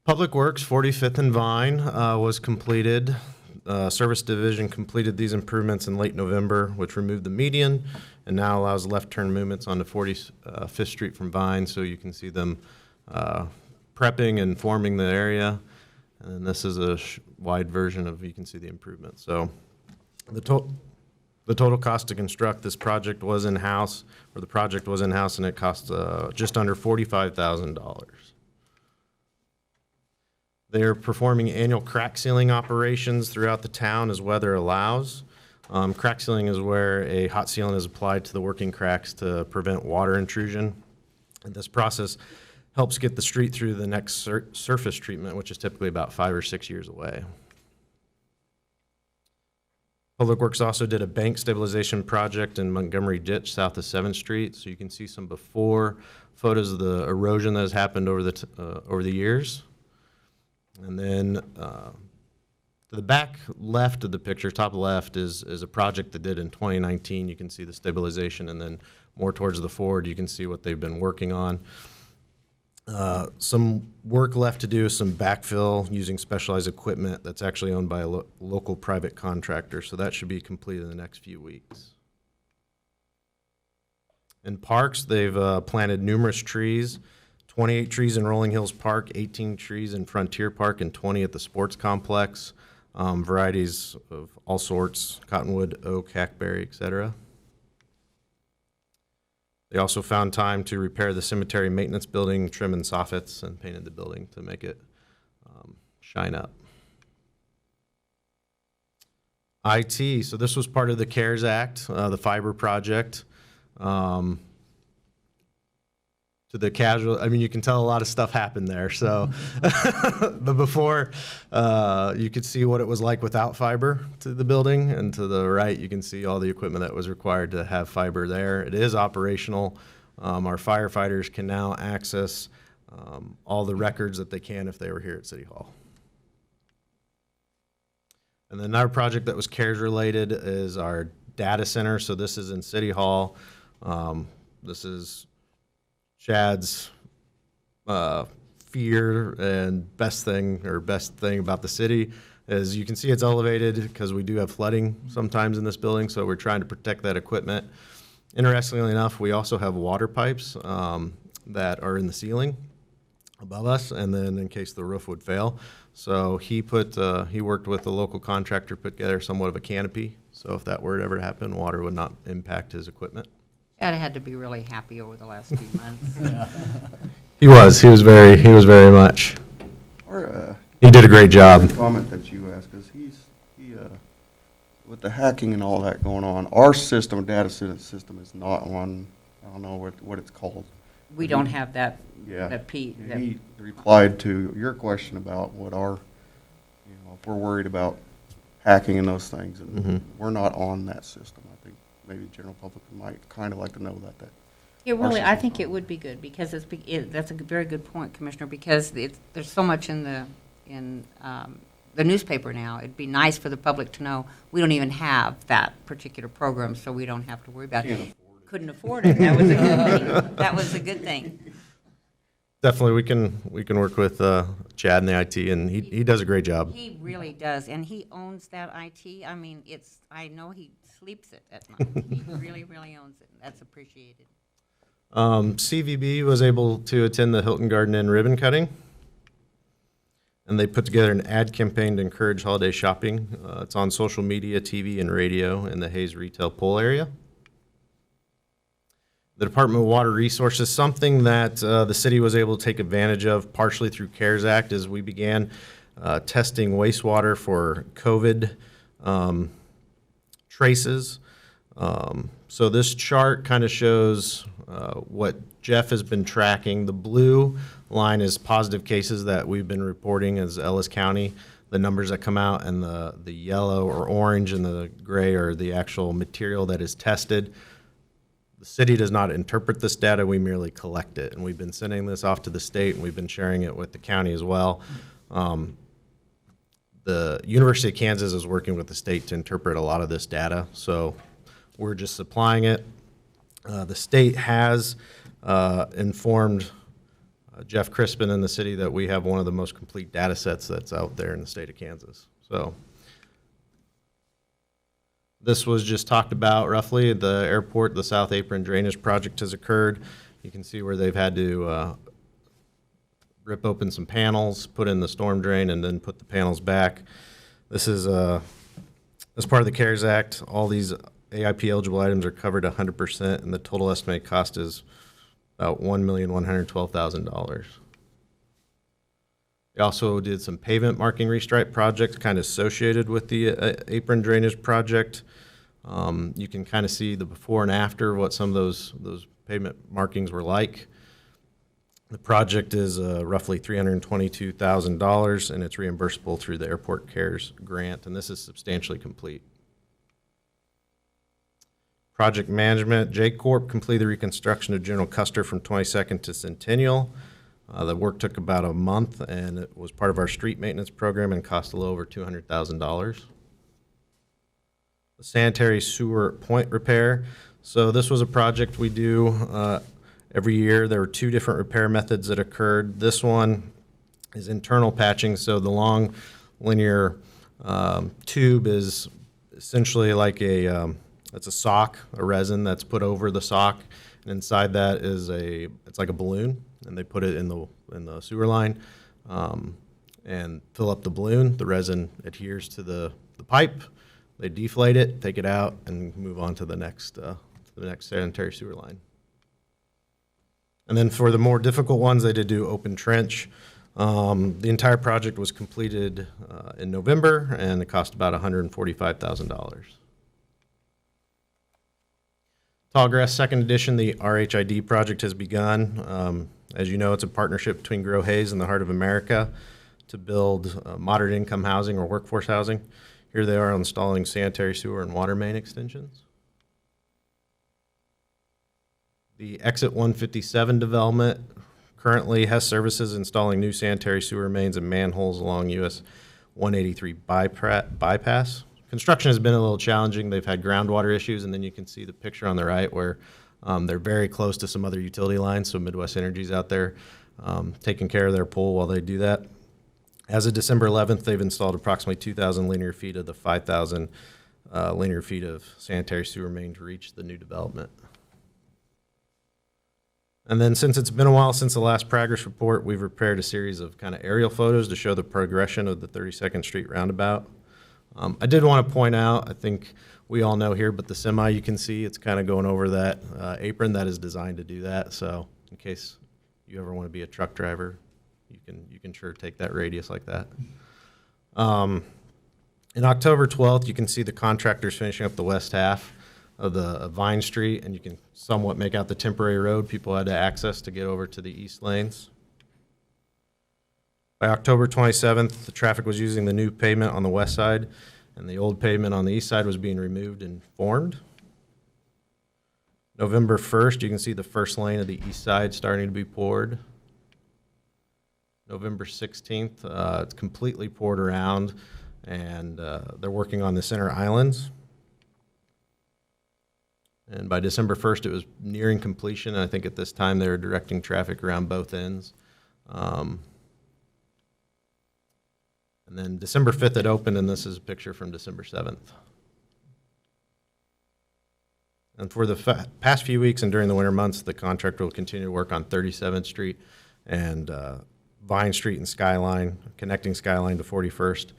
Public Works, 45th and Vine, was completed. Service Division completed these improvements in late November, which removed the median and now allows left turn movements onto 45th Street from Vine, so you can see them prepping and forming the area. And this is a wide version of, you can see the improvement. So the total cost to construct this project was in-house, or the project was in-house, and it cost just under $45,000. They're performing annual crack sealing operations throughout the town as weather allows. Crack sealing is where a hot sealant is applied to the working cracks to prevent water intrusion. And this process helps get the street through the next surface treatment, which is typically about 5 or 6 years away. Public Works also did a bank stabilization project in Montgomery Ditch south of 7th Street. So you can see some before photos of the erosion that has happened over the years. And then to the back left of the picture, top left, is a project they did in 2019. You can see the stabilization, and then more towards the forward, you can see what they've been working on. Some work left to do, some backfill using specialized equipment that's actually owned by a local private contractor, so that should be completed in the next few weeks. In parks, they've planted numerous trees. 28 trees in Rolling Hills Park, 18 trees in Frontier Park, and 20 at the sports complex. Varieties of all sorts, cottonwood, oak, hackberry, etc. They also found time to repair the cemetery maintenance building, trim and soffits, and painted the building to make it shine up. IT, so this was part of the CARES Act, the fiber project. To the casual, I mean, you can tell a lot of stuff happened there. So, but before, you could see what it was like without fiber to the building, and to the right, you can see all the equipment that was required to have fiber there. It is operational. Our firefighters can now access all the records that they can if they were here at City Hall. And then another project that was CARES related is our data center. So this is in City Hall. This is Chad's fear and best thing about the city is you can see it's elevated because we do have flooding sometimes in this building, so we're trying to protect that equipment. Interestingly enough, we also have water pipes that are in the ceiling above us, and then in case the roof would fail. So he worked with a local contractor, put together somewhat of a canopy, so if that were to ever happen, water would not impact his equipment. Ed had to be really happy over the last few months. Yeah. He was very much. He did a great job. Comment that you asked, because with the hacking and all that going on, our system, data system, is not on. I don't know what it's called. We don't have that. Yeah. That Pete. He replied to your question about what if we're worried about hacking and those things, and we're not on that system. I think maybe the general public might kind of like to know that. Yeah, really, I think it would be good, because that's a very good point, Commissioner, because there's so much in the newspaper now. It'd be nice for the public to know we don't even have that particular program, so we don't have to worry about it. Couldn't afford it. That was a good thing. That was a good thing. Definitely, we can work with Chad in the IT, and he does a great job. He really does, and he owns that IT. I mean, I know he sleeps it at night. He really, really owns it. That's appreciated. CVB was able to attend the Hilton Garden Inn ribbon cutting, and they put together an ad campaign to encourage holiday shopping. It's on social media, TV, and radio in the Hayes Retail Pool area. The Department of Water Resources, something that the city was able to take advantage of partially through CARES Act, as we began testing wastewater for COVID traces. So this chart kind of shows what Jeff has been tracking. The blue line is positive cases that we've been reporting as Ellis County, the numbers that come out, and the yellow or orange and the gray are the actual material that is tested. The city does not interpret this data, we merely collect it, and we've been sending this off to the state, and we've been sharing it with the county as well. The University of Kansas is working with the state to interpret a lot of this data, so we're just supplying it. The state has informed Jeff Crispin in the city that we have one of the most complete data sets that's out there in the state of Kansas. So this was just talked about roughly. The airport, the South Apron Drainage Project has occurred. You can see where they've had to rip open some panels, put in the storm drain, and then put the panels back. This is as part of the CARES Act. All these AIP eligible items are covered 100%, and the total estimated cost is about $1,112,000. They also did some pavement marking restripe projects kind of associated with the apron drainage project. You can kind of see the before and after what some of those pavement markings were like. The project is roughly $322,000, and it's reimbursable through the Airport Cares grant, and this is substantially complete. Project management, J-Corp completed the reconstruction of General Custer from 22nd to Centennial. The work took about a month, and it was part of our street maintenance program and cost a little over $200,000. The sanitary sewer point repair. So this was a project we do every year. There were two different repair methods that occurred. This one is internal patching, so the long linear tube is essentially like it's a sock, a resin that's put over the sock, and inside that is it's like a balloon, and they put it in the sewer line and fill up the balloon. The resin adheres to the pipe. They deflate it, take it out, and move on to the next sanitary sewer line. And then for the more difficult ones, they did do open trench. The entire project was completed in November, and it cost about $145,000. Tallgrass Second Edition, the RHID project has begun. As you know, it's a partnership between Grow Hayes and the Heart of America to build moderate income housing or workforce housing. Here they are installing sanitary sewer and water main extensions. The Exit 157 development currently has services installing new sanitary sewer mains and manholes along US 183 bypass. Construction has been a little challenging. They've had groundwater issues, and then you can see the picture on the right where they're very close to some other utility lines, so Midwest Energy's out there taking care of their pole while they do that. As of December 11th, they've installed approximately 2,000 linear feet of the 5,000 linear feet of sanitary sewer main to reach the new development. And then since it's been a while since the last progress report, we've prepared a series of kind of aerial photos to show the progression of the 32nd Street roundabout. I did want to point out, I think we all know here, but the semi you can see, it's kind of going over that apron that is designed to do that. So in case you ever want to be a truck driver, you can sure take that radius like that. In October 12th, you can see the contractors finishing up the west half of the Vine Street, and you can somewhat make out the temporary road people had to access to get over to the east lanes. By October 27th, the traffic was using the new pavement on the west side, and the old pavement on the east side was being removed and formed. November 1st, you can see the first lane of the east side starting to be poured. November 16th, it's completely poured around, and they're working on the center islands. And by December 1st, it was nearing completion. I think at this time they were directing traffic around both ends. And then December 5th it opened, and this is a picture from December 7th. And for the past few weeks and during the winter months, the contractor will continue to work on 37th Street and Vine Street and Skyline, connecting Skyline to 41st.